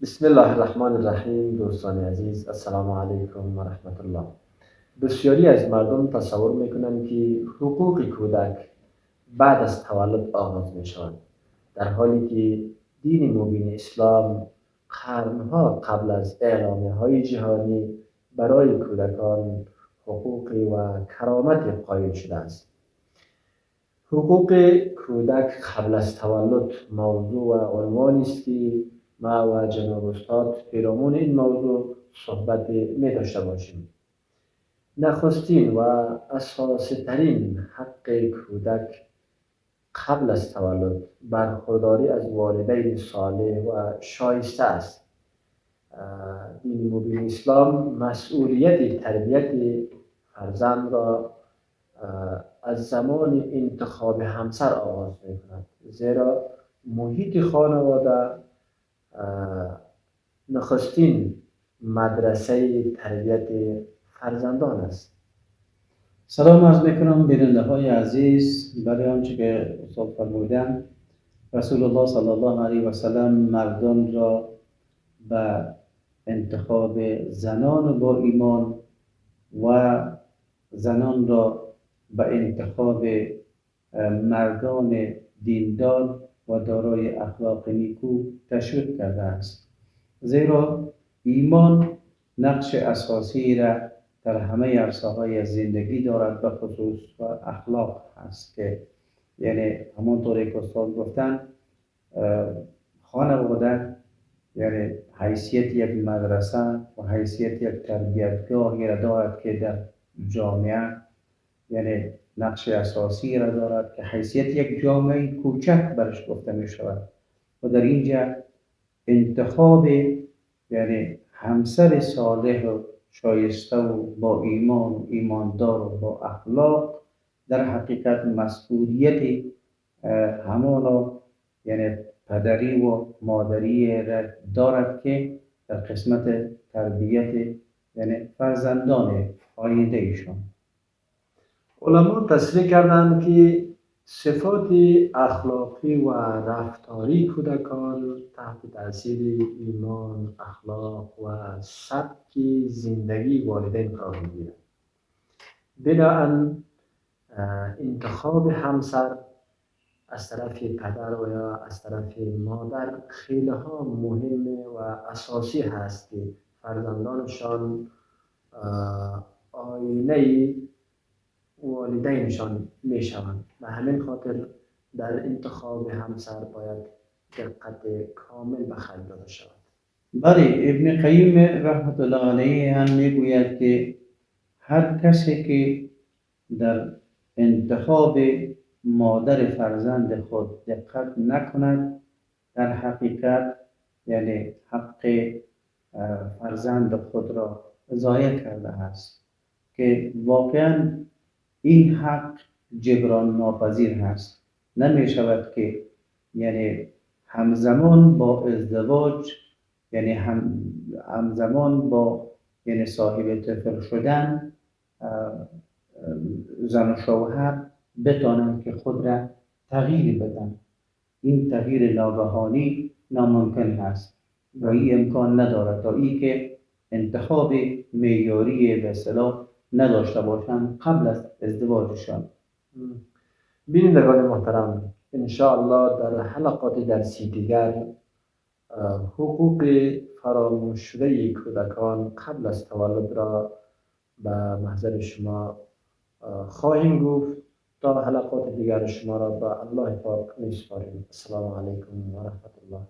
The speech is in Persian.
بسم الله الرحمن الرحیم. دوستان عزیز، السلام علیکم و رحمت الله. بسیاری از مردم تصور میکنند که حقوق کودک بعد از تولد آغاز می شود، در حالی که دین مبین اسلام قرنها قبل از اعلامیه های جهانی برای کودکان حقوق و کرامت قائل شده است. حقوق کودک قبل از تولد موضوع و عنوانی است که ما و جناب استاد پیرامون این موضوع صحبت می داشته باشیم. نخستین و اساسی ترین حق کودک قبل از تولد برخورداری از والدین صالح و شایسته است. دین مبین اسلام مسئولیت تربیت فرزند را از زمان انتخاب همسر آغاز می کند، زیرا محیط خانواده نخستین مدرسه تربیت فرزندان است. سلام عرض میکنم بیننده های عزیز. برای آنچه که استاد فرمودن، رسول الله صلی الله علیه و سلم مردان را به انتخاب زنان با ایمان و زنان را به انتخاب مردان دیندار و دارای اخلاق نیکو تشویق کرده است، زیرا ایمان نقش اساسی را در همه عرصه‌های زندگی دارد، به خصوص و اخلاق هست که یعنی همونطوری که استاد گفتن خانواده یعنی حیثیت یک مدرسه و حیثیت یک تربیتگاهی را دارد که در جامعه یعنی نقش اساسی را دارد که حیثیت یک جامعه کوچک برش گفته می شود و در اینجا انتخاب یعنی همسر صالح و شایسته و با ایمان و ایماندار و با اخلاق در حقیقت مسئولیت همانا یعنی پدری و مادری را دارد که در قسمت تربیت یعنی فرزندان آینده ایشان. علما تصریح کردند که صفات اخلاقی و رفتاری کودکان تحت تاثیر ایمان، اخلاق و سبک زندگی والدین قرار می‌گیرد. بنابراین انتخاب همسر از طرف پدر و یا از طرف مادر خیلی ها مهم و اساسی هست که فرزندانشان آینه والدینشان می شوند. به همین خاطر در انتخاب همسر باید دقت کامل به خرج داده شود. بله، ابن قیم رحمت الله علیه هم میگوید که هر کسی که در انتخاب مادر فرزند خود دقت نکند، در حقیقت یعنی حق فرزند خود را ضایع کرده است که واقعا این حق جبران ناپذیر هست. نمی شود که یعنی همزمان با ازدواج یعنی همزمان با یعنی صاحب طفل شدن زن و شوهر بتوانند که خود را تغییر بدن. این تغییر ناگهانی ناممکن است و این امکان ندارد تا ای که انتخاب معیاری به اصطلاح نداشته باشند قبل از ازدواجشان. بینندگان محترم، انشاءالله در حلقات درسی دیگر حقوق فراموش شده کودکان قبل از تولد را به محضر شما خواهیم گفت. تا حلقات دیگر شما را به الله پاک میسپاریم. السلام علیکم و رحمت الله.